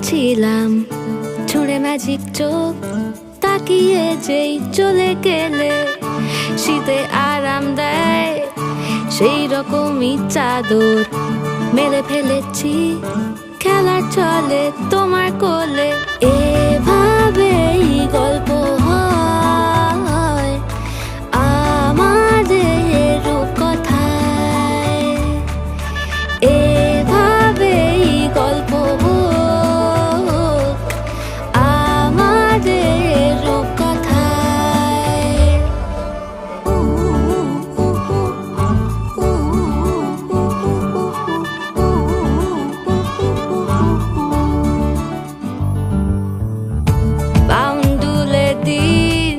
ছিলাম, ছুঁড়ে ম্যাজিক চোখ তাকিয়ে যেই চলে গেলে। শীতে আরাম দেয় সেই রকমই চাদর মেলে ফেলেছি, খেলা চলে তোমার কোলে। এভাবেই গল্প হয় আমাদের রূপকথায়, এভাবেই গল্প হোক আমাদের রূপকথায়। বাউন্ডুলে দিন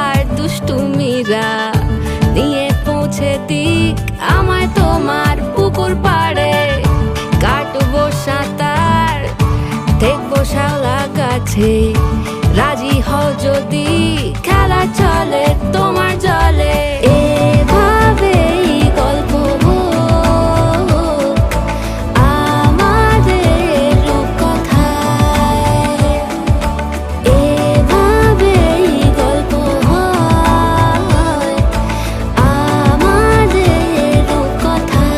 আর দুষ্টুমিরা নিয়ে পৌঁছে দিক আমায় তোমার পুকুর পাড়ে। কাটবো সাঁতার, দেখবো শাওলা গাছে, রাজি হও যদি খেলা চলে তোমার জলে। এভাবেই গল্প হোক আমাদের রূপকথায়, এভাবেই গল্প হয় আমাদের রূপকথায়।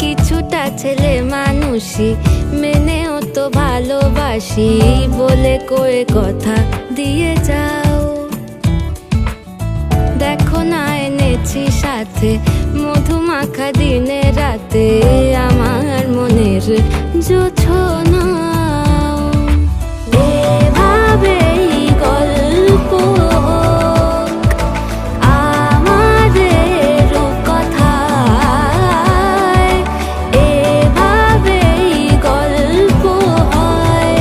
কিছুটা ছেলে মানুষই মেনেও তো ভালোবাসি, বলে কয়ে কথা দিয়ে যাও। দেখো না এনেছি সাথে মধুমাখা দিনে রাতে আমার মনের জোছনা। এভাবেই গল্প হোক আমাদের রূপকথায়, এভাবেই গল্প হয়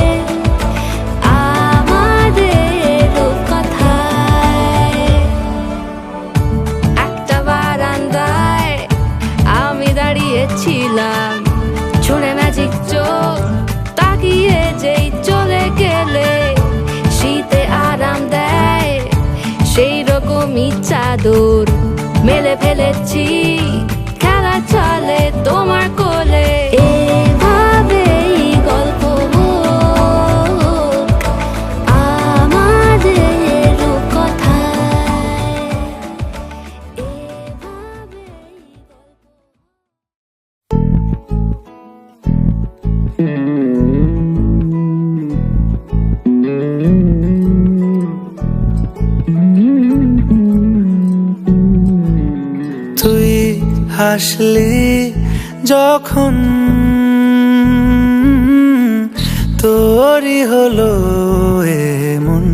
আমাদের রূপকথায়। একটা বারান্দায় আমি দাঁড়িয়েছিলাম, ছুঁড়ে ম্যাজিক চোখ তাকিয়ে যেই চলে গেলে। শীতে আরাম দেয় সেই রকমই চাদর মেলে ফেলেছি, খেলা চলে তোমার কোলে। এভাবেই গল্প হোক আমাদের রূপকথায়, এভাবেই তুই হাসলি যখন তোরই হলো এমন,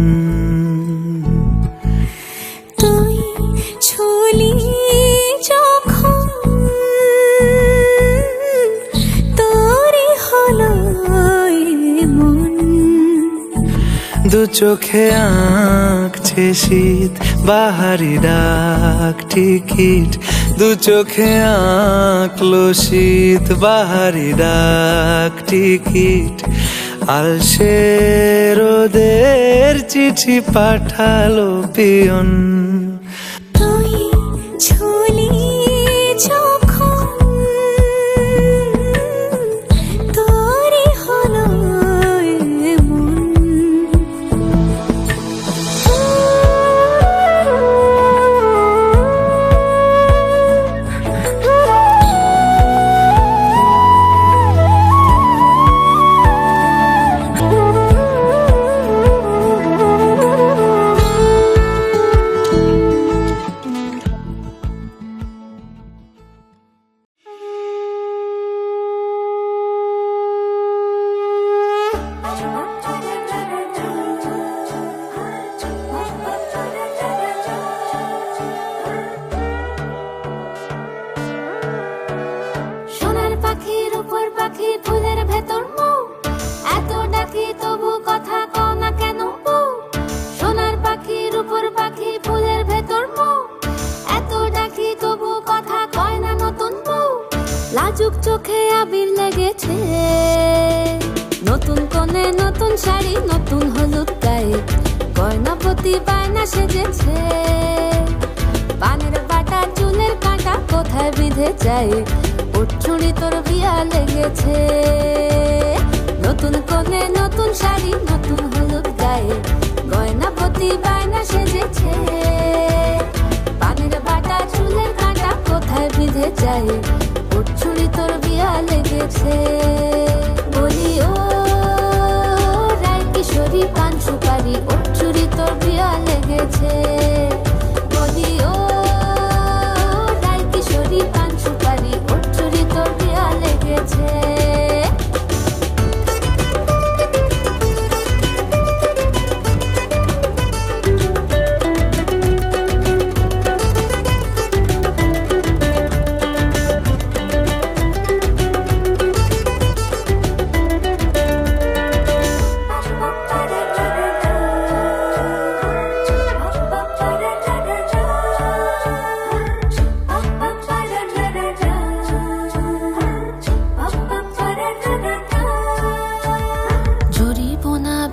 তুই ছুলি যখন তোরই হলো এমন। দু চোখে আঁকছে শীত বাহারি ডাক টিকিট, দু চোখে আঁকলো শীত বাহারি ডাক টিকিট। আলসে রোদের চিঠি পাঠালো পিয়ন, তুই ছুলি যখন তোরই হলো এমন। শাড়ি নতুন হলুদ গায়ে গয়নাপতি বায়না সেজেছে পানের বাটা চুলের কাঁটা কোথায় বিঁধে যায় ওর চুড়ি তোর বিয়া লেগেছে নতুন কোণে নতুন শাড়ি নতুন হলুদ গায়ে গয়নাপতি বায়না সেজেছে পানের বাটা চুলের কাঁটা কোথায় বিঁধে যায় ওর চুড়ি তোর বিয়া লেগেছে বলি ও রায় কিশোরী পান সুপারি ওর চুড়ি তোর বিয়া লেগেছে বলি ও রায় কিশোরী পান সুপারি ওর চুড়ি তোর বিয়া লেগেছে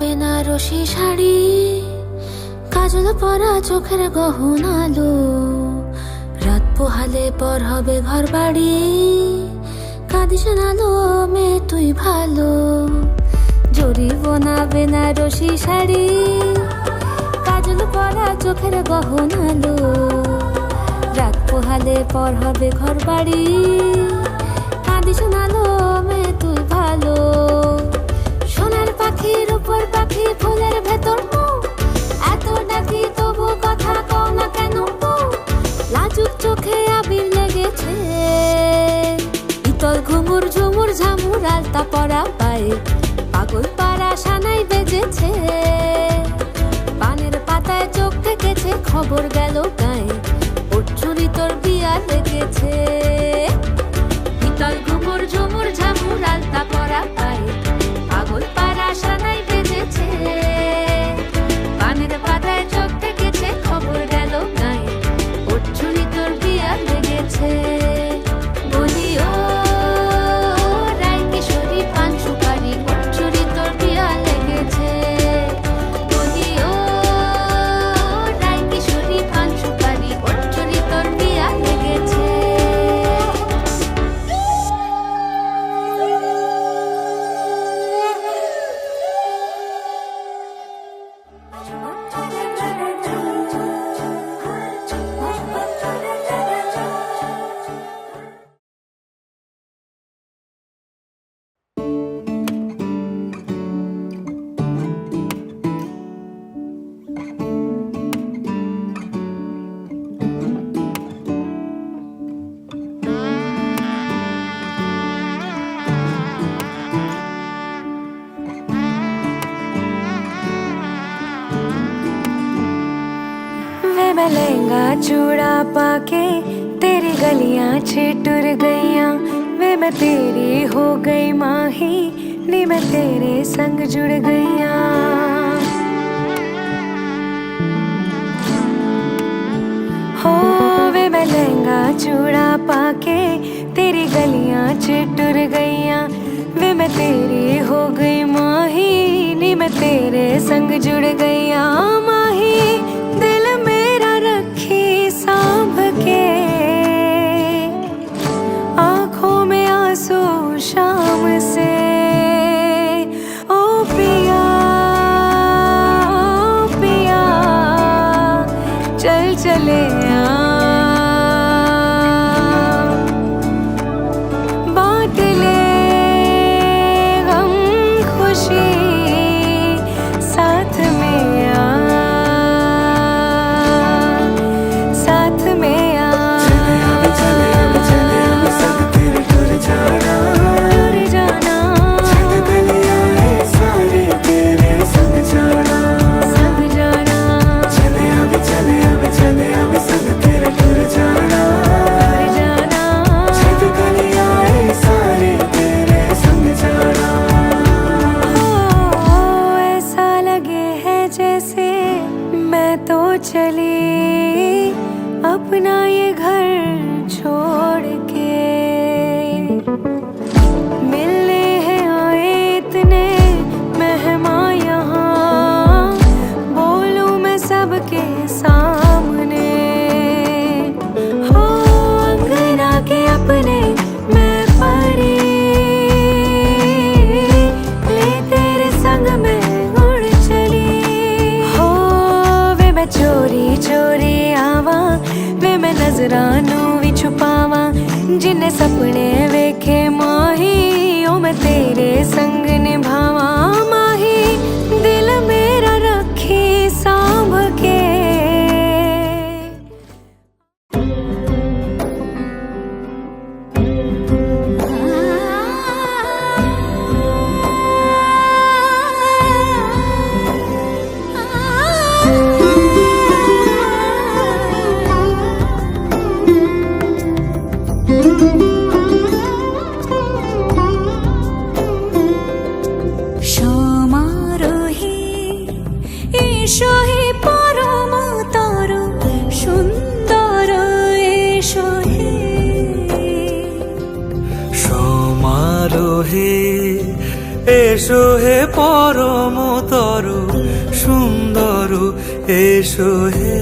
বেনারসি শাড়ি কাজল পরা চোখের গহনা আলো রাত পোহালে পর হবে ঘর বাড়ি কাঁদিস না লো মেয়ে তুই ভালো জরি বোনা বেনারসি শাড়ি কাজল পরা চোখের গহনা আলো রাত পোহালে পর হবে ঘর বাড়ি কাঁদিস না লো মেয়ে তুই ভালো সোনার পাখির উপর পাখি ফুলের ভেতর এত ডাকি তবু কথা কও না কেন লাজুক চোখে আবির লেগেছে ইতল ঘুমুর ঝুমুর ঝামুর আলতা পরা পায়ে পাগল পাড়া সানাই বেজেছে পানের পাতায় চোখ থেকেছে খবর গেল গায়ে ওর চুরি তোর বিয়া লেগেছে ইতল ঘুমুর ঝুমুর ঝামুর আলতা পরা পায়ে পাগল পাড়া সানাই বেজেছে পানের পাতায় চোখ থেকেছে খবর গেল গায়ে ওর চুরি তোর বিয়া লেগেছে বলি ও রায় কিশোরী পান সুপারি ওর চুরি তোর বিয়া লেগেছে বলি ও রায় কিশোরী পান সুপারি ওর চুরি তোর বিয়া লেগেছে मैं लहंगा चूड़ा पाके तेरी गलियां छिटुर गईयां वे मैं तेरी हो गई माही नी मैं तेरे संग जुड़ गईयां हो वे मैं लहंगा चूड़ा पाके तेरी गलियां छिटुर गईयां वे मैं तेरी हो गई माही नी मैं तेरे संग जुड़ गईयां माही दिल मेरा रखी सांभ के आंखों में आंसू शाम से ओ पिया चल चले बांट ले गम खुशी साथ में साथ में चली अपना ये घर छोड़ के मिलने हैं आए इतने मेहमान चोरी चोरी आवा वे मैं नजरां नू भी छुपावा जिन्ने सपने वेखे माही ओ मैं तेरे संग निभावा माही दिल मेरा रखी सांभ के সমারোহে এসো হে পরম তর সুন্দর এসো হে সমারোহে এসো হে পরমতর সুন্দর এসো হে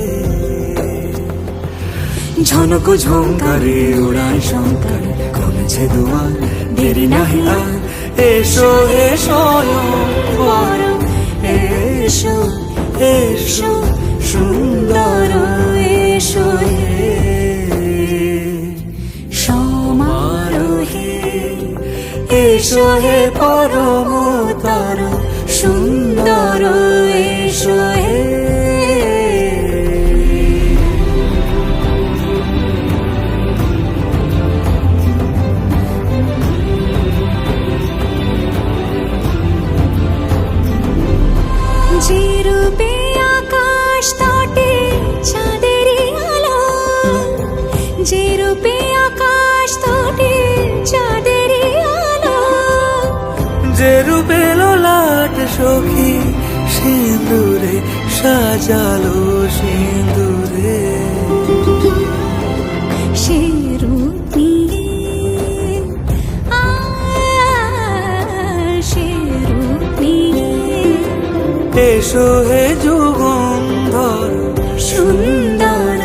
ঝনক ঝঙ্কারে উড়ায় শঙ্কর কমেছে দুয়ার দেরি নাহি আর এসো হে স্বয়ং পরম এসো এসো সুন্দর এসো হে সমারোহে এসো হে পরমতর সুন্দর এসো হে যে রূপে আকাশ তটে চাঁদেরই আলো যে রূপে আকাশ তটে চাঁদেরই আলো যে রূপে লোলাট সখী সিঁদুরে সাজালো সিঁদুরে সে রূপ নিয়ে সে রূপ নিয়ে এসো হে যুগন্ধর সুন্দর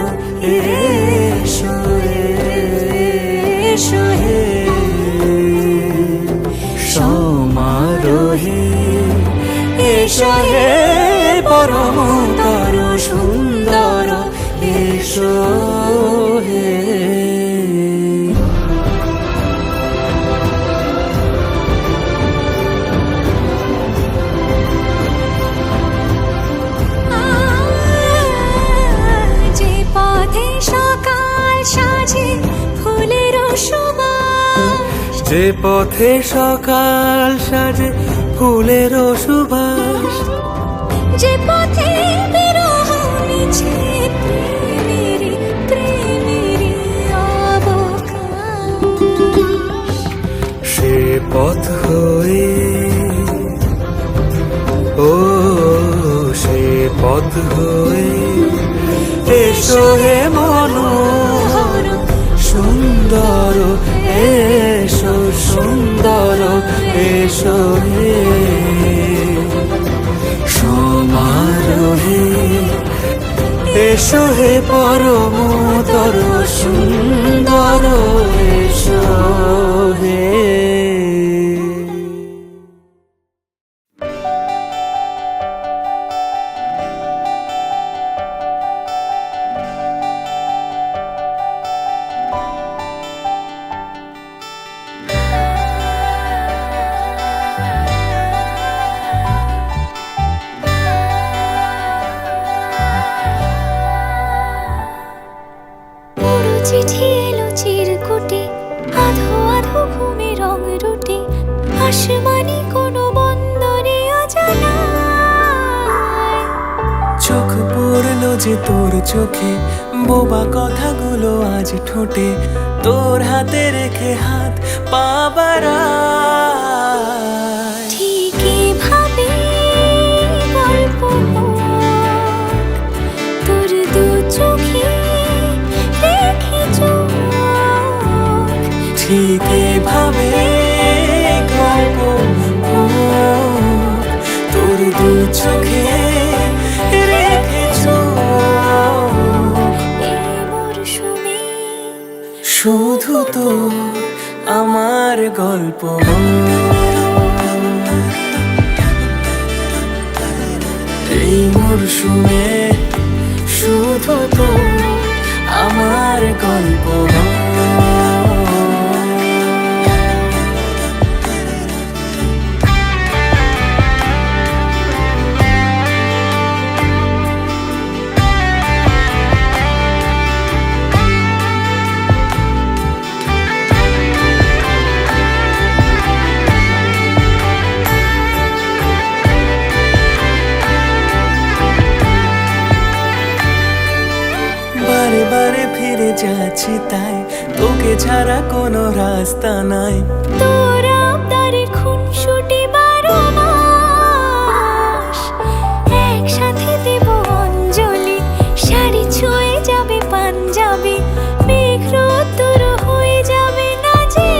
এসো এসো হে সমারোহে এসো হে পরমতর সুন্দর এসো হে যে পথে সকাল সাজে ফুলের সুবাস যে পথে সকাল সাজে ফুলের সুবাস যে পথে বিরহ মিছে প্রেমেরই প্রেমেরই অবকাশ সে পথ হয়ে ও সে পথ হয়ে এসো হে মনোহর সুন্দর এসো সুন্দর এসো হে সমারোহে এসো হে পরমতর সুন্দর এসো হে চিঠি এলো চিরকুটে আধো আধো ঘুমে রং রুটে আসমানি কোনো বন্দরে অজানায় চোখ পড়লো যে তোর চোখে বোবা কথাগুলো আজ ঠোঁটে তোর হাতে রেখে হাত পা বাড়ায় ঠিক এভাবে গল্প তোর দু চোখে রেখে চোখ ঠিক এভাবে গল্প তোর দু চোখে রেখেছ এই মরশুমে শুধু তো আমার গল্প এই মরশুমে শুধু তো আমার গল্প। বারে বারে ফিরে যাচ্ছি তাই, তোকে ছাড়া কোনো রাস্তা নাই। তোরা তারে খুনসুটি 12 মাস একসাথে দেব অঞ্জলি, শাড়ি ছুঁয়ে যাবে পাঞ্জাবি, মেঘ তোর হয়ে যাবে না যে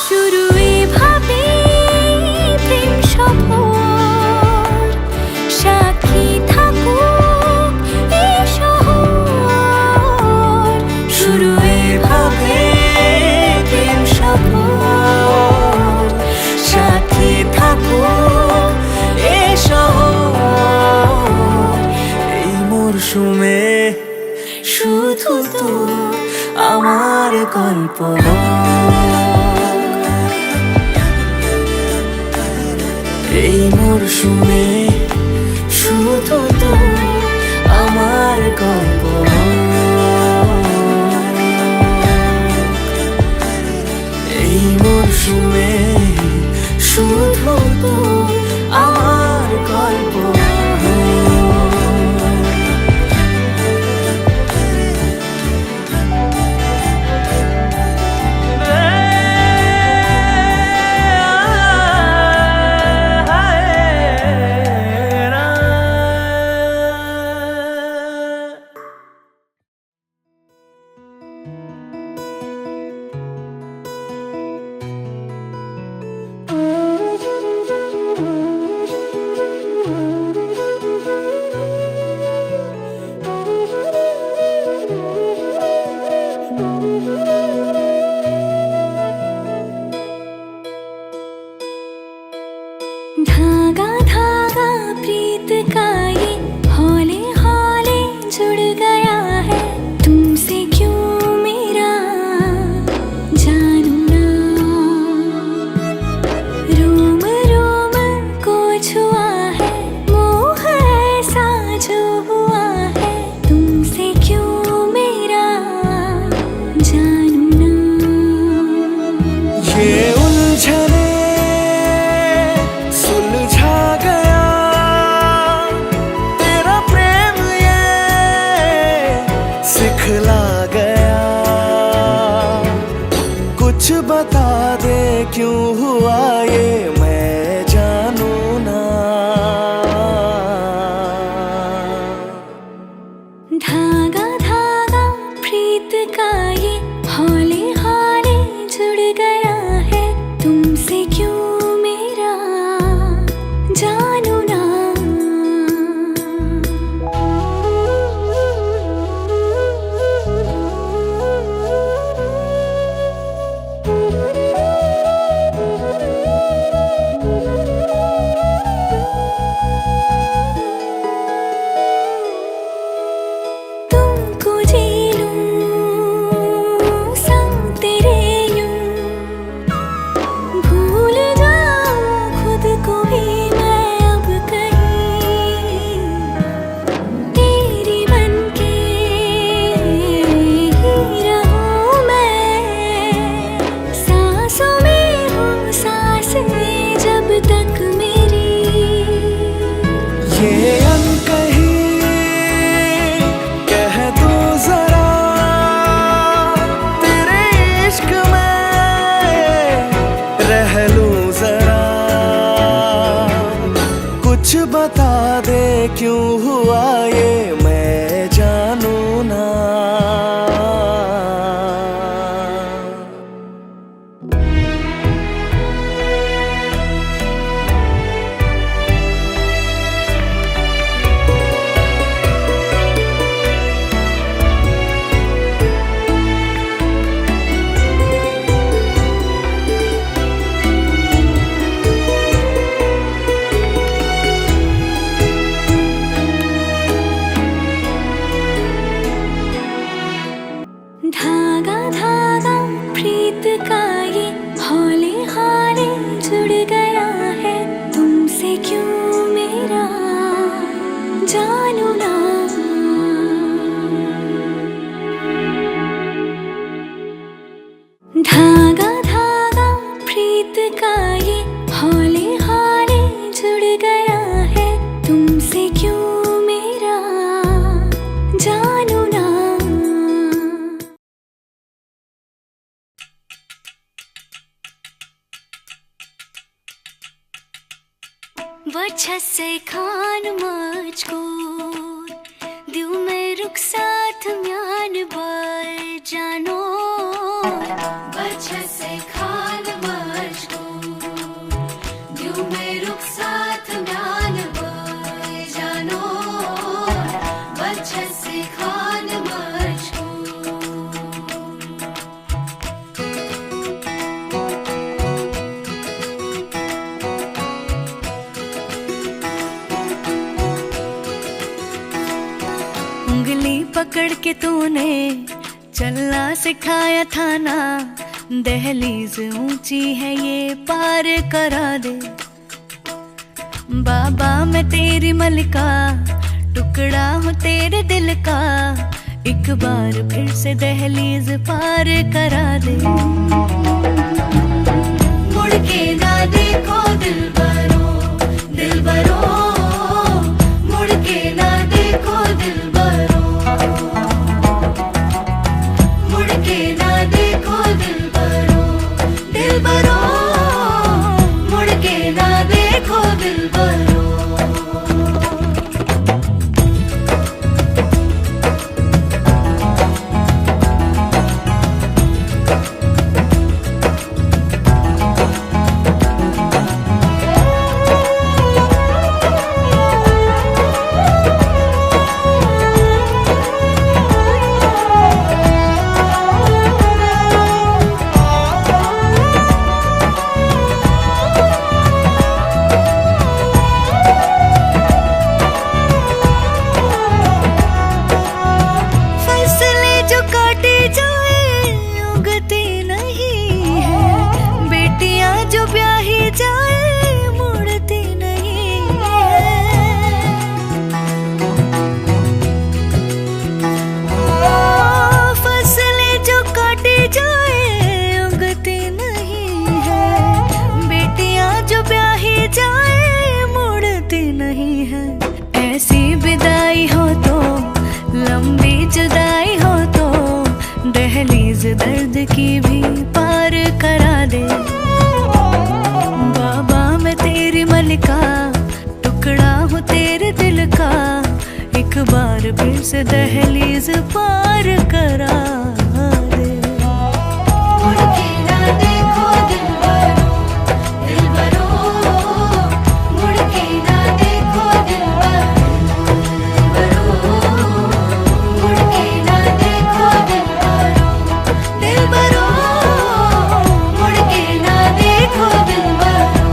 শুরু এভাবে প্রেম সফর, সাক্ষী থাকুক এই শহর। শুরু এভাবে প্রেম সফর, সাথী থাকুক এ শহর। এই মরশুমে শুধু তো আমার গল্প। এই মরশুমে শুধু তো আমার গল্প। এই মরশুমে শুধু তো আমার গল্প। धागा धागा प्रीत का ये हौले हौले जुड़ गया है, तुमसे क्यों मेरा जानू ना। रोम रोम को छुआ है मोह ऐसा जो हुआ है, तुमसे क्यों मेरा जानू ना। ये उलझने सुलझा गया, तेरा प्रेम ये सिखला गया। कुछ बता दे क्यों हुआ ये, मैं जानू ना। धागा धागा प्रीत का ये हौले हौले जुड़ गया है, तुमसे क्यों मेरा जानू ना। तुमको जी लूं संग तेरे यूं, भूल जाऊं खुद को भी मैं अब कहीं, तेरी बनके ही रहूं मैं। सांसों में हूँ सांसें जब तक मेरी, ये अनकही कह दो जरा, तेरे इश्क में रह लूं जरा। कुछ बता दे क्यों हुआ ये, मैं जानू ना। खान मजकूर दिल में रुखसात म्यान बार जानो बच्चे से खान मजकूर दिल में रुखसात म्यान बार जानो बच्चे से खान उंगली पकड़ के तूने चलना सिखाया था ना, दहलीज ऊंची है ये पार करा दे। बाबा मैं तेरी मलिका, टुकड़ा हूँ तेरे दिल का, एक बार फिर से दहलीज पार करा दे। मुड़ के ना देखो दिलबरो दिलबरो, मुड़ के ना देखो दिलबरो, मुड़ के ना देखो दिलबरो दिलबरो, मुड़ के ना देखो दिलबरो। ऐसी विदाई हो तो लंबी जुदाई हो तो दहलीज दर्द की भी पार करा दे। बाबा मैं तेरी मलिका, टुकड़ा हूँ तेरे दिल का, एक बार फिर से दहलीज पार करा दे। मुड़ के ना देखो दिलबरो दिलबरो, मुड़ के ना देखो दिलबरो मुड़ के ना देखो दिलबरो दिलबरो, मुड़ के ना देखो दिलबरो।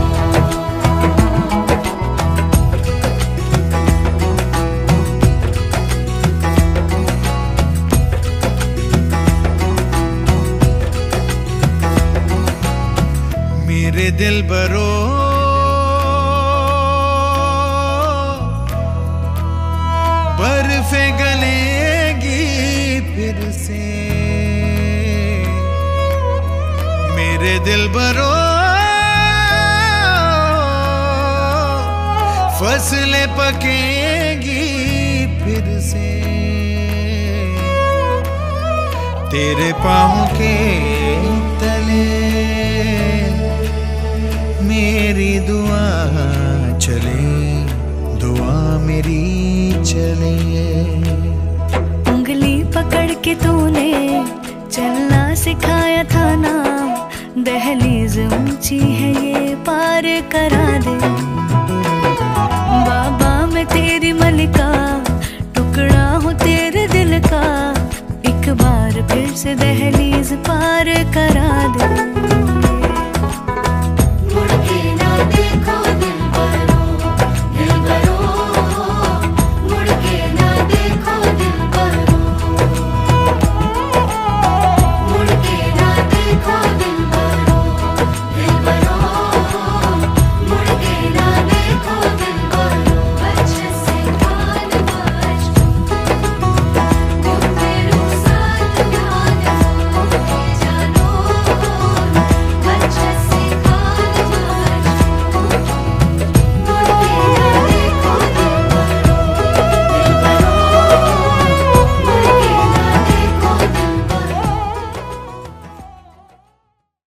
मेरे दिलबरो बर्फे गलेगी फिर से, मेरे दिलबरो फसलें पकेगी फिर से, तेरे पाँव के तले मेरी दुआ चले, दुआ मेरी चले। उंगली पकड़ के तूने चलना सिखाया था ना, दहलीज ऊंची है ये पार करा दे। बाबा मैं तेरी मलिका, टुकड़ा हूँ तेरे दिल का, एक बार फिर से दहलीज